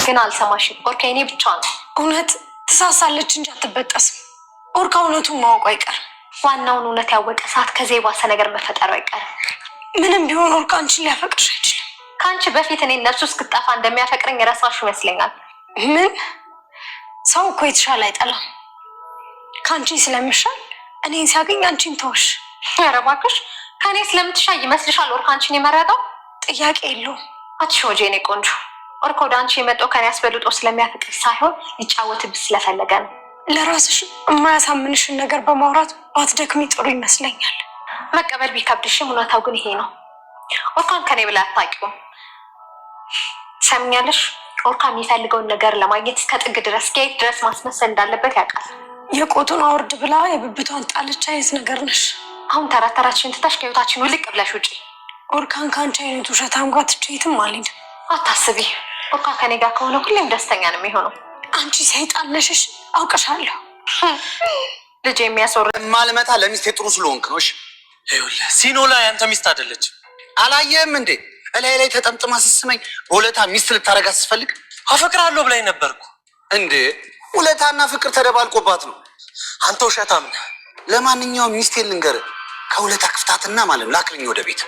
ግን አልሰማሽም። ኦርካ የኔ ብቻ ነው። እውነት ትሳሳለች እንጂ አትበጠስም። ኦርካ እውነቱን ማወቁ አይቀርም። ዋናውን እውነት ያወቀ ሰዓት ከዚህ የባሰ ነገር መፈጠሩ አይቀርም። ምንም ቢሆን ኦርካ አንቺን ሊያፈቅርሽ አይችልም። ከአንቺ በፊት እኔ ነፍሱ እስክጠፋ እንደሚያፈቅረኝ ረሳሽ ይመስለኛል። ምን? ሰው እኮ የተሻለ አይጠላም። ከአንቺ ስለምሻል እኔን ሲያገኝ አንቺን ተወሽ። ኧረ እባክሽ ከእኔ ስለምትሻይ ይመስልሻል ኦርካ አንቺን የመረጠው? ጥያቄ የለውም። አትሾጂ የኔ ቆንጆ። ኦርካ ወደ አንቺ የመጣው ከኔ አስበልጦ ስለሚያፈቅር ሳይሆን ሊጫወትብሽ ስለፈለገ ነው። ለራስሽ የማያሳምንሽን ነገር በማውራት ባትደክሚ ጥሩ ይመስለኛል። መቀበል ቢከብድሽም እውነታው ግን ይሄ ነው። ኦርካን ከኔ ብላ አታውቂውም። ሰምኛለሽ? ኦርካ የሚፈልገውን ነገር ለማግኘት እስከ ጥግ ድረስ ከየት ድረስ ማስመሰል እንዳለበት ያውቃል። የቆጡን አውርድ ብላ የብብቷን ጣለች አይነት ነገር ነሽ። አሁን ተረት ተረትሽን ትተሽ ከህይወታችን ውልቅ ብለሽ ውጪ። ኦርካን ከአንቺ አይነቱ ውሸታም ጋር ትቼ የትም አልሄድም። አታስቢ። ኦርካ ከኔ ጋር ከሆነ ሁሌም ደስተኛ ነው የሚሆነው። አንቺ ሰይጣን ነሽሽ፣ አውቅሻለሁ። ልጅ የሚያስወር ማልመታ ለሚስቴ ጥሩ ስለሆንክ ነው። እሺ ይኸውልህ ሲኖላ ያንተ ሚስት አይደለችም። አላየህም እንዴ? እላይ ላይ ተጠምጥማ ስትስመኝ በሁለታ ሚስት ልታረጋት ስትፈልግ አፈቅራለሁ ብላኝ ነበርኩ እንዴ? ሁለታና ፍቅር ተደባልቆባት ነው። አንተ ውሸታም ነህ። ለማንኛውም ሚስቴን ልንገርህ፣ ከሁለታ ክፍታትና ማለት ላክልኝ ወደ ቤት።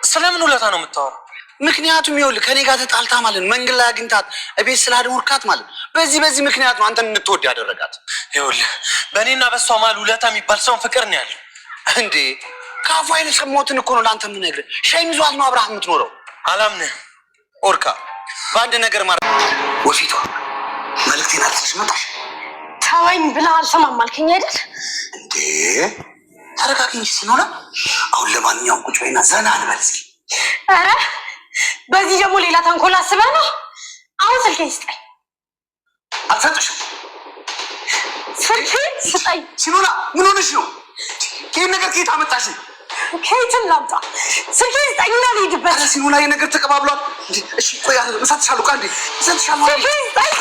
ስለምን ውለታ ነው የምታወራው? ምክንያቱም ይኸውልህ ከኔ ጋር ተጣልታ ማለት መንገድ ላይ አግኝታት እቤት ስላደወርካት ማለት በዚህ ምክንያት ነው አንተን እንድትወድ ያደረጋት። ይኸውልህ በእኔና በሷ መሀል ውለታ የሚባል ሰውን ፍቅር ነው ያለው እንዴ? ከአፏ አይነት ሰሞትን እኮ ነው ለአንተ የምነግርህ። ሸይም ይዟት ነው አብርሃም የምትኖረው። አላምንህ ኦርካ። በአንድ ነገር ማለት ወፊቷ መልዕክቴን አልተሽ መጣሽ። ተወኝ ብለህ አልሰማም አልከኝ አይደል እንዴ? ተረጋጊ እንጂ ሲኖላ። አሁን ለማንኛውም ቁጭ በይና ዘና እንበል እስኪ። ኧረ በዚህ ደግሞ ሌላ ተንኮል አስበህ ነው? አሁን ስልኬን ስጠኝ። አልሰጥሽም። ስልኬን ስጠኝ። ሲኖላ ምን ሆነሽ ነው? ይህን ነገር ከየት አመጣሽ? ከየትም ላምጣ። ስልኬን ስጠኝና ልሂድበት። ኧረ ሲኖላ ይህ ነገር ተቀባብሏል። እሺ ቆይ እሰጥሻለሁ። ቃ እንዴ እሰጥሻለሁ። ስልኬን ስጠኝ።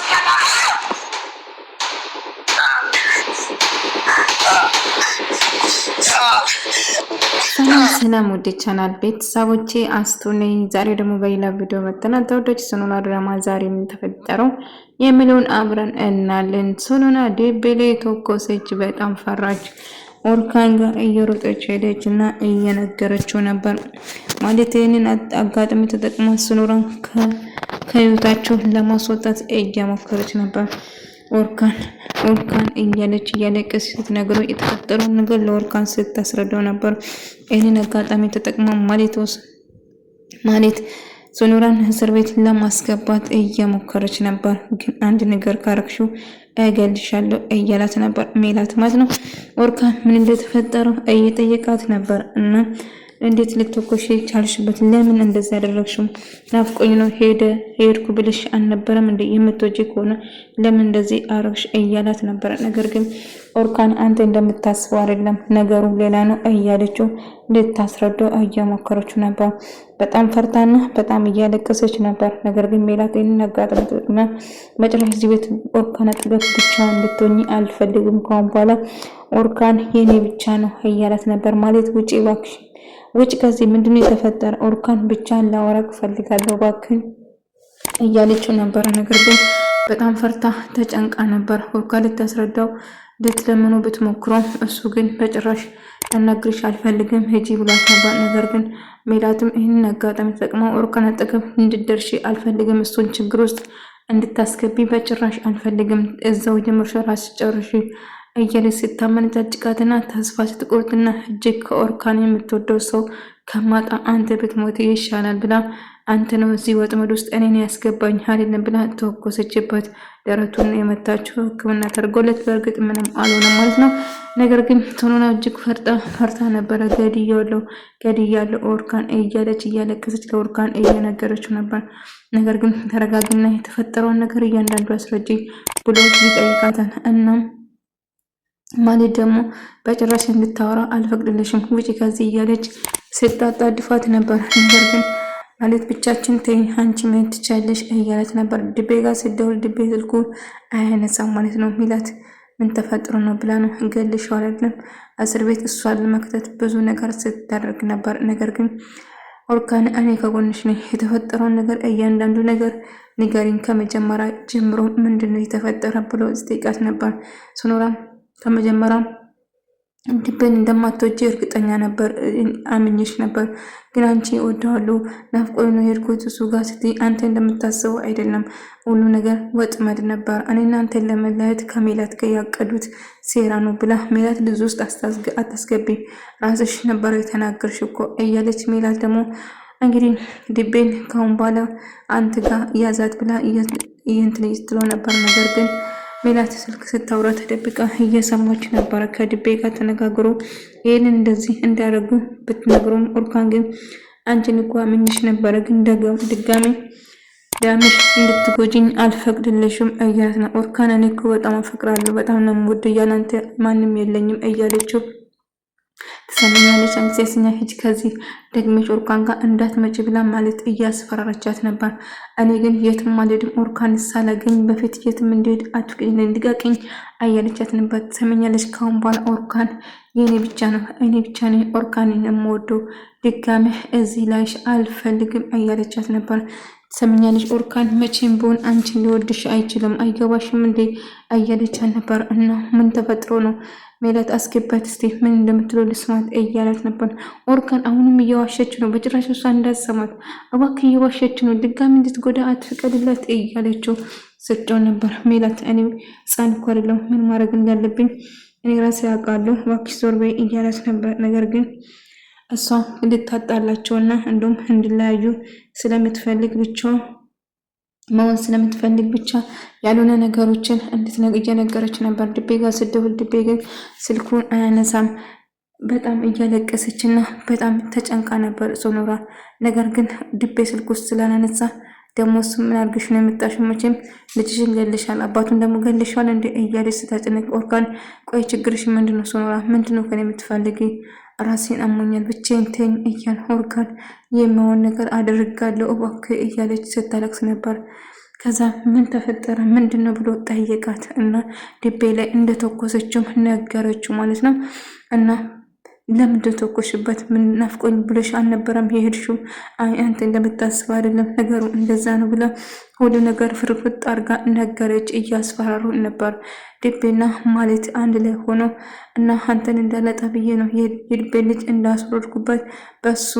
ሰላም ወደ ቻናል ቤተሰቦቼ አስቱ ነኝ። ዛሬ ደግሞ በሌላ ቪዲዮ መጥተናል። ተወዳጅ ሶሎና ድራማ ዛሬ ምን ተፈጠረው የሚለውን አብረን እናያለን። ሶሎና ዴቤሌ ተኮሰች፣ በጣም ፈራች። ኦርካን ጋር እየሮጠች ሄደች እና እየነገረችው ነበር። ማለት ይህንን አጋጣሚ ተጠቅማ ሶሎናን ከህይወታቸው ለማስወጣት እየሞከረች ነበር። ኦርካን እያለቀሰች ስትነግረው የተፈጠረውን ነገር ለኦርካን ስታስረዳው ነበር። ይህንን አጋጣሚ ተጠቅማ ማለት ሶሎናን እስር ቤት ለማስገባት እየሞከረች ነበር። ግን አንድ ነገር ካረግሽው እገልሻለሁ እያላት ነበር። ሜላት ማለት ነው። ኦርካን ምን እንደተፈጠረው እየጠየቃት ነበር እና እንዴት ልትኮሽ ቻልሽበት? ለምን እንደዛ ያደረግሽው? ናፍቆኝ ነው ሄድኩ ብልሽ አልነበረም እንዴ? የምትወጂ ከሆነ ለምን እንደዚህ አረግሽ እያላት ነበር። ነገር ግን ኦርካን አንተ እንደምታስበው አይደለም፣ ነገሩ ሌላ ነው እያለችው ልታስረዳው እየሞከረችው ነበር። በጣም ፈርታና በጣም እያለቀሰች ነበር። ነገር ግን ሜላት ይህንን አጋጣሚ ተጠቅማ መጨረሻ እዚህ ቤት ኦርካን አጠገብ ብቻውን እንድትሆኚ አልፈልግም፣ ከአሁን በኋላ ኦርካን የኔ ብቻ ነው እያላት ነበር። ማለት ውጪ እባክሽ ውጭ፣ ከዚህ ምንድነው የተፈጠረ? ኦርካን ብቻ ላወራቅ ፈልጋለሁ እባክህ እያለችው ነበር። ነገር ግን በጣም ፈርታ ተጨንቃ ነበር። ኦርካን ልታስረዳው ልትለምነው ብትሞክረው እሱ ግን በጭራሽ ልነግርሽ አልፈልግም ሂጂ ብሏት ነበር። ነገር ግን ሜላትም ይህንን አጋጣሚ ተጠቅማ ኦርካን አጠገብ እንድትደርሺ አልፈልግም፣ እሱን ችግር ውስጥ እንድታስገቢ በጭራሽ አልፈልግም፣ እዛው ጀምርሽ ራስሽ ጨርሺ እያለች ስታመነጫጭቃትና ተስፋ ስትቆርጥና እጅግ ከኦርካን የምትወደው ሰው ከማጣ አንተ ብትሞት ይሻላል ብላ አንተ ነው እዚህ ወጥመድ ውስጥ እኔን ያስገባኝ አይደለም ብላ ተወኮሰችበት። ደረቱን የመታችው ሕክምና ተደርጎለት በእርግጥ ምንም አልሆነም ማለት ነው። ነገር ግን ሶሎና እጅግ ፈርታ ነበረ። ገድያለሁ ኦርካን እያለች እያለቀሰች ለኦርካን እየነገረችው ነበር። ነገር ግን ተረጋግና የተፈጠረውን ነገር እያንዳንዱ አስረጂ ብሎ ይጠይቃታል። እናም ማለት ደግሞ በጭራሽ እንድታወራ አልፈቅድልሽም ውጪ ከዚህ እያለች ስታጣድፋት ነበር። ነገር ግን ማለት ብቻችን ተይ አንቺ መሄድ ትቻለሽ እያለች ነበር። ድቤ ጋር ስደውል ድቤ ስልኩ አያነሳም ማለት ነው። ሚላት ምን ተፈጥሮ ነው ብላ ነው እገልሽው አይደለም እስር ቤት እሷን ለመክተት ብዙ ነገር ስታደርግ ነበር። ነገር ግን ኦርካን እኔ ከጎንሽ ነኝ፣ የተፈጠረውን ነገር እያንዳንዱ ነገር ንገሪኝ ከመጀመሪያ ጀምሮ ምንድነው የተፈጠረ ብሎ ጠይቃት ነበር። ሶኖራም ከመጀመሪያ ድቤን እንደማትወጂ እርግጠኛ ነበር፣ አምኜሽ ነበር። ግን አንቺ እወደዋለሁ ናፍቆኝ ነው የሄድኩት እሱ ጋር ስትይ አንተ እንደምታስበው አይደለም፣ ሁሉ ነገር ወጥመድ ነበር። እኔና አንተን ለመለያየት ከሜላት ጋር ያቀዱት ሴራ ነው ብላ ሜላት ልጅ ውስጥ አታስገቢ፣ ራስሽ ነበር የተናገርሽ እኮ እያለች ሜላት ደግሞ እንግዲህ ድቤን ካሁን በኋላ አንተ ጋር ያዛት ብላ እንትን ስትለው ነበር። ነገር ግን ሜላት ስልክ ስታወራ ተደብቃ እየሰማች ነበረ። ከድቤ ጋር ተነጋግሮ ይህንን እንደዚህ እንዳደረጉ ብትነግሩም ኦርካን ግን አንቺን እኮ አምኜሽ ነበረ፣ ግን ድጋሜ ዳምሽ እንድትጎጂኝ አልፈቅድልሽም እያለት ነው። ኦርካን እኔ እኮ በጣም አፈቅራለሁ፣ በጣም ነው የምወደው፣ ያላንተ ማንም የለኝም እያለችው ትሰማኛለች። አንቺ ሴሰኛ ሂጅ ከዚህ ደግመሽ ኦርካን ጋር እንዳትመጪ ብላ ማለት እያስፈራራቻት ነበር። እኔ ግን የትም አልሄድም፣ ኦርካን ሳላገኝ በፊት የትም እንድሄድ አትፍቅጂልኝ፣ ልቀቂኝ እያለቻት ነበር። ትሰማኛለች። ካሁን በኋላ ኦርካን የኔ ብቻ ነው፣ እኔ ብቻ ነኝ ኦርካንን የምወደው፣ ድጋሜ እዚህ ላይሽ አልፈልግም እያለቻት ነበር። ትሰማኛለች። ኦርካን መቼም ቢሆን አንቺን ሊወድሽ አይችልም፣ አይገባሽም እንዴ እያለቻት ነበር። እና ምን ተፈጥሮ ነው ሜላት አስገባት እስቲ ምን እንደምትለው ልስማት እያላት ነበር። ኦርካን አሁንም እየዋሸች ነው፣ በጭራሽ እሷ እንዳትሰማት እባክህ እየዋሸች ነው፣ ድጋሚ እንድትጎዳ አትፍቀድላት እያለችው ስትጮህ ነበር። ሜላት እኔ ሕፃን እኮ አይደለሁም፣ ምን ማድረግ እንዳለብኝ እኔ ራሴ አውቃለሁ፣ እባክሽ ዞር በይ እያላት ነበር። ነገር ግን እሷ እንድታጣላቸውና እንዲሁም እንዲለያዩ ስለምትፈልግ ብቻ መሆን ስለምትፈልግ ብቻ ያልሆነ ነገሮችን እየነገረች ነበር። ድቤ ጋር ስደውል ድቤ ግን ስልኩን አያነሳም። በጣም እያለቀሰችና በጣም ተጨንቃ ነበር ሶኖራ። ነገር ግን ድቤ ስልክ ውስጥ ስላላነሳ ደግሞ እሱ ምን አድርግሽ ነው የመጣሽው? መቼም ልጅሽን ገልሻል፣ አባቱን ደግሞ ገልሻል እንደ እያለች ስታጨነቅ ኦርካን ቆይ ችግርሽ ምንድነው ሶኖራ? ምንድነው ከኔ የምትፈልጊ? ራሴን አሞኛል ብቻዬን ተኝ እያል ኦርካን የሚሆን ነገር አድርጋለሁ እባክህ እያለች ስታለቅስ ነበር። ከዛ ምን ተፈጠረ ምንድነው ብሎ ጠየቃት እና ድቤ ላይ እንደተኮሰችው ነገረችው ማለት ነው። እና ለምን ተኮሽበት? ምን ናፍቆኝ ብለሽ አልነበረም የሄድሽው? አይ አንተ እንደምታስብ አይደለም ነገሩ እንደዛ ነው ብላ ሁሉ ነገር ፍርፍጥ አርጋ ነገረች። እያስፈራሩ ነበር ድቤና ማለት አንድ ላይ ሆኖ እና አንተን እንዳለጣ ብዬ ነው የድቤ ልጅ እንዳስወረድኩበት በሱ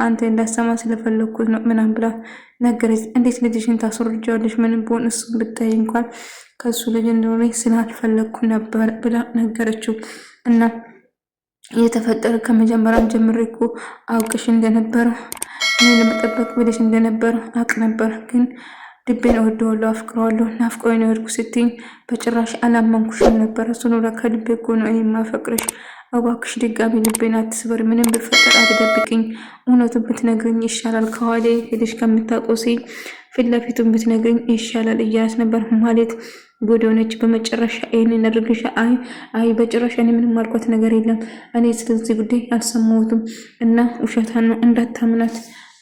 አንተ እንዳሰማ ስለፈለኩት ነው ምናም ብላ ነገረች። እንዴት ልጅሽን ታስወርጃለሽ? ምንም ቢሆን እሱ ብታይ እንኳን ከሱ ልጅ እንደሆነ ስላልፈለኩ ነበር ብላ ነገረችው። እና የተፈጠረ ከመጀመሪያም ጀምሬ እኮ አውቅሽ እንደነበረ እኔ ለመጠበቅ ብለሽ እንደነበረ አውቅ ነበር። ግን ድቤን እወደዋለሁ፣ አፍቅረዋለሁ፣ ናፍቆኝ ነው የሄድኩ ስትይኝ በጭራሽ አላመንኩሽም ነበር። ሶኖራ ከልቤ እኮ ነው እኔ የማፈቅርሽ። እባክሽ ድጋሚ ልቤን አትስበር፣ ምንም ብፈጠር አትደብቅኝ፣ እውነቱን ብትነግርኝ ይሻላል፣ ከኋላ ሄደሽ ከምታቆሲ ፊት ለፊቱን ብትነግርኝ ይሻላል እያላት ነበር። ማለት ጎዶነች። በመጨረሻ ይህንን አድርግሻ? አይ በጭራሽ እኔ ምንም አልኳት ነገር የለም፣ እኔ ስለዚህ ጉዳይ አልሰማሁትም እና ውሸታን ነው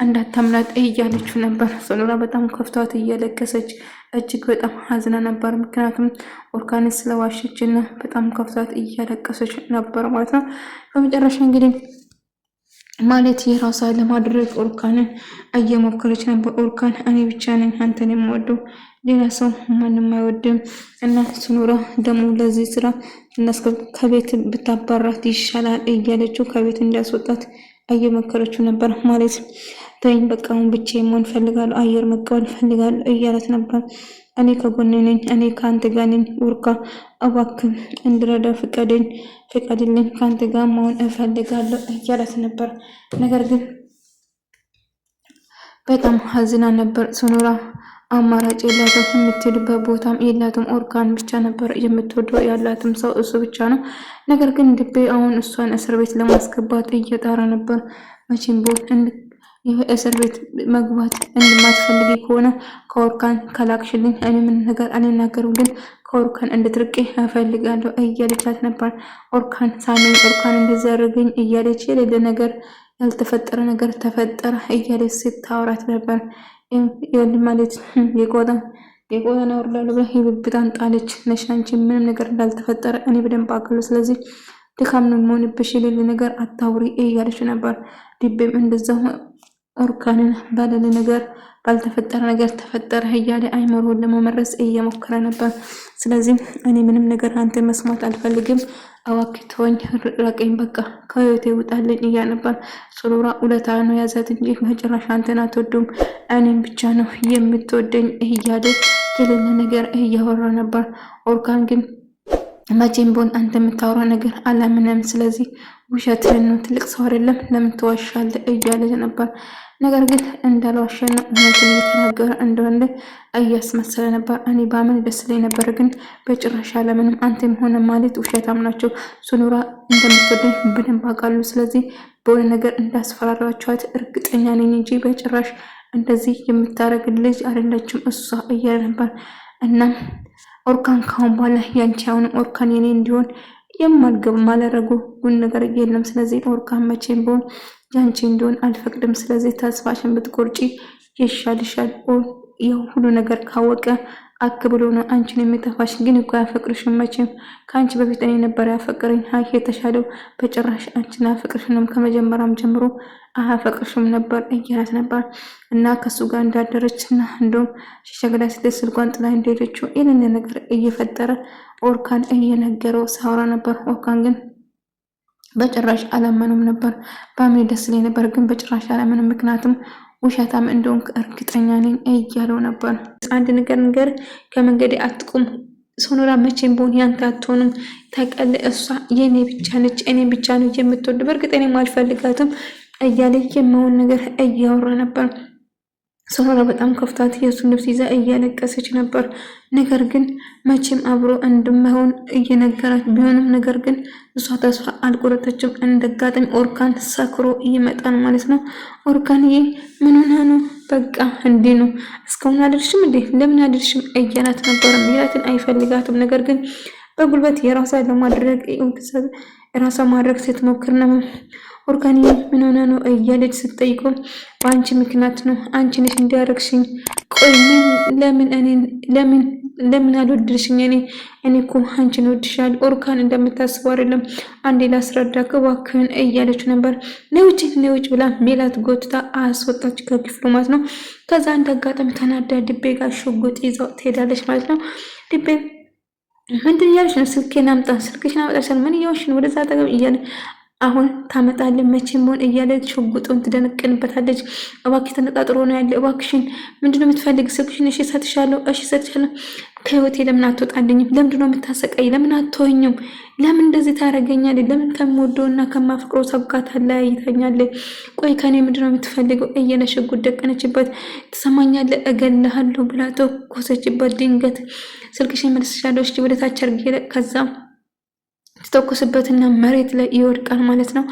እንዳታምናት እያለችው ነበር። ሶኖራ በጣም ከፍቷት እያለቀሰች እጅግ በጣም ሀዝና ነበር። ምክንያቱም ኦርካን ስለዋሸች እና በጣም ከፍቷት እያለቀሰች ነበር ማለት ነው። በመጨረሻ እንግዲህ ማለት የራሷ ለማድረግ ኦርካንን እየሞከረች ነበር። ኦርካን እኔ ብቻ ነኝ አንተን የምወደው፣ ሌላ ሰው ማንም አይወድም እና ሶኖራ ደግሞ ለዚህ ስራ ከቤት ብታባራት ይሻላል እያለችው ከቤት እንዳስወጣት እየመከረችው ነበር። ማለት ተይኝ በቃ አሁን ብቻዬን መሆን ፈልጋለሁ፣ አየር መቀበል ፈልጋለሁ እያለት ነበር። እኔ ከጎኔ ነኝ፣ እኔ ከአንተ ጋር ነኝ፣ ኦርካ እባክህ እንድረዳ ፍቀድልኝ፣ ከአንተ ጋር መሆን እፈልጋለሁ እያለት ነበር። ነገር ግን በጣም ሀዝና ነበር ሶኖራ። አማራጭ የላትም፣ የምትሄድበት ቦታም የላትም። ኦርካን ብቻ ነበር የምትወደው፣ ያላትም ሰው እሱ ብቻ ነው። ነገር ግን ድቤ አሁን እሷን እስር ቤት ለማስገባት እየጣረ ነበር። መቼም ቢሆን እስር ቤት መግባት እንደማትፈልጊ ከሆነ ከኦርካን ከላክሽልኝ እኔ ምን ነገር አልናገርም፣ ግን ከኦርካን እንድትርቂ እፈልጋለሁ እያለቻት ነበር። ኦርካን ሳሜን፣ ኦርካን እንደዚህ ያደረገኝ እያለች የሌለ ነገር ያልተፈጠረ ነገር ተፈጠረ እያለች ስታወራት ነበር። ማለት የቆጣን አውርዳለሁ ብላ የብብታን ጣለች። ነሻንቺ ምንም ነገር እንዳልተፈጠረ እኔ በደንብ አውቃለሁ፣ ስለዚህ ድካም ነው የምሆንብሽ፣ የሌለ ነገር አታውሪ እያለች ነበር። ድቤም እንደዛው ኦርካንን ባለለ ነገር ባልተፈጠረ ነገር ተፈጠረ እያለ አይምሮን ለመመረስ እየሞከረ ነበር። ስለዚህ እኔ ምንም ነገር አንተ መስማት አልፈልግም፣ እባክህ ተወኝ፣ ራቀኝ፣ በቃ ከህይወቴ ውጣልኝ እያለ ነበር። ሱኑራ ውለታ ነው ያዛት እንጂ በጭራሽ አንተን አትወዱም፣ እኔም ብቻ ነው የምትወደኝ እያለ የሌለ ነገር እያወራ ነበር። ኦርካን ግን መቼም ቢሆን አንተ የምታወራ ነገር አላምንም፣ ስለዚህ ውሸትህን ነው፣ ትልቅ ሰው አይደለም፣ ለምን ትዋሻለህ እያለ ነበር። ነገር ግን እንዳልዋሸና እውነቱን እየተናገረ እንደሆነ እያስመሰለ ነበር። እኔ ባምን ደስ ላይ ነበር፣ ግን በጭራሽ አላምንም፣ አንተም ሆነ ማለት ውሸታም ናቸው። ሱኑራ እንደምትወደኝ በደንብ አውቃለሁ፣ ስለዚህ በሆነ ነገር እንዳስፈራራችኋት እርግጠኛ ነኝ እንጂ በጭራሽ እንደዚህ የምታረግ ልጅ አይደለችም እሷ እያለ ነበር። እናም ኦርካን ካሁን በኋላ ያንቺ አሁንም ኦርካን የኔ እንዲሆን የማልገብ ማለረጉ ጉን ነገር የለም። ስለዚህ ኦርካን መቼም ቢሆን ያንቺ እንዲሆን አልፈቅድም። ስለዚህ ተስፋሽን ብትቆርጪ ይሻልሻል። ያው ሁሉ ነገር ካወቀ አክብሎ ነው አንቺን የሚጠፋሽ። ግን እኮ ያፈቅርሽም መቼም ከአንቺ በፊት እኔ ነበር ያፈቅረኝ። አይ የተሻለው በጭራሽ አንቺን አያፈቅርሽንም፣ ከመጀመሪያም ጀምሮ አያፈቅርሽም ነበር እያላት ነበር። እና ከሱ ጋር እንዳደረች እና እንደውም ሸሸግላ ስትል ስልኳን ጥላ እንደሄደችው ይህንን ነገር እየፈጠረ ኦርካን እየነገረው ሳውራ ነበር። ኦርካን ግን በጭራሽ አላመኑም ነበር። በአሜ ደስ ላይ ነበር፣ ግን በጭራሽ አላመኑም። ምክንያቱም ውሸታም እንደሆንክ እርግጠኛ ነኝ እያለው ነበር። አንድ ነገር ከመንገዴ አትቁም፣ ሱኑራ መቼም ቢሆን ያንተ አትሆንም፣ ታውቃለህ፣ እሷ የኔ ብቻ ነች፣ እኔ ብቻ ነው የምትወድ፣ በእርግጥ እኔም አልፈልጋትም እያለ የማውን ነገር እያወራ ነበር። ሱኑራ በጣም ከፍታት የእሱን ልብስ ይዛ እያለቀሰች ነበር። ነገር ግን መቼም አብሮ እንደማይሆን እየነገራት ቢሆንም ነገር ግን እሷ ተስፋ አልቆረጠችም። እንደጋጣሚ ኦርካን ሰክሮ ይመጣል ማለት ነው። ኦርካንዬ ምን ሆነ ነው? በቃ እንዴ ነው እስካሁን አልልሽም እንዴ? ለምን አልልሽም እያላት ነበር። ሚራትን አይፈልጋትም። ነገር ግን በጉልበት የራሷ ለማድረግ የራሷ ማድረግ ስትሞክር ነው። ኦርካንዬ ምን ሆነ ነው እያለች ስትጠይቀው በአንቺ ምክንያት ነው፣ አንቺ ነሽ እንዲያረግሽኝ። ቆይ ለምን አልወድልሽኝ? እኔ እኮ አንቺን ወድሻለሁ። ኦርካን እንደምታስበው አይደለም። አንዴ ላስረዳክ እባክህን እያለች ነበር። ነውጭ ብላ ሜላት ጎትታ አስወጣች ከክፍሉ ማለት ነው። ከዛ አንድ አጋጣሚ ተናዳ ድቤ ጋር ሽጉጥ ይዛው ትሄዳለች ማለት ነው። ድቤ ምንድን እያለች ነው? ስልኬን አምጣ፣ ስልክሽን አምጣ፣ ምን እያወሽ ነው? ወደዛ አጠገብ እያለ አሁን ታመጣለን መቼም ሆን እያለች ሽጉጡን ትደነቅንበታለች። እባክሽ ተነጣጥሮ ነው ያለ፣ እባክሽን ምንድነው የምትፈልግ? ስልክሽን እሺ እሰጥሻለሁ፣ እሺ እሰጥሻለሁ። ከህይወቴ ለምን አትወጣልኝም? ለምንድነው የምታሰቃይ? ለምን አትሆኝም? ለምን እንደዚህ ታደርገኛለች? ለምን ከምወደውና ከማፍቅረው ሰው ጋር ታለያይተኛለች? ቆይ ከኔ ምንድነው የምትፈልገው? እየለ ሽጉጥ ደቀነችበት። ትሰማኛለህ? እገልሃለሁ ብላ ተኮሰችበት። ድንገት ስልክሽን መልስሻለሁ፣ እሺ ወደታች አድርጌ ከዛም ተተኮስበትና መሬት ላይ ይወድቃል ማለት ነው።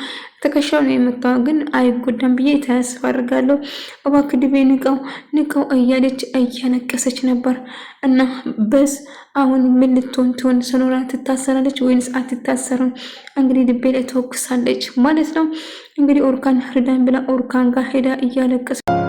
ተከሻው ነው የመታው፣ ግን አይጎዳም ብዬ ተስፋ አድርጋለሁ። እባክህ ድቤ ንቀው እያለች እያለቀሰች ነበር። እና በስ አሁን ምን ልትሆን ትሆን? ሱኑራ ትታሰራለች ወይንስ አትታሰርም? እንግዲህ ድቤ ላይ ተወክሳለች ማለት ነው። እንግዲህ ኦርካን ርዳን ብላ ኦርካን ጋር ሄዳ እያለቀሰች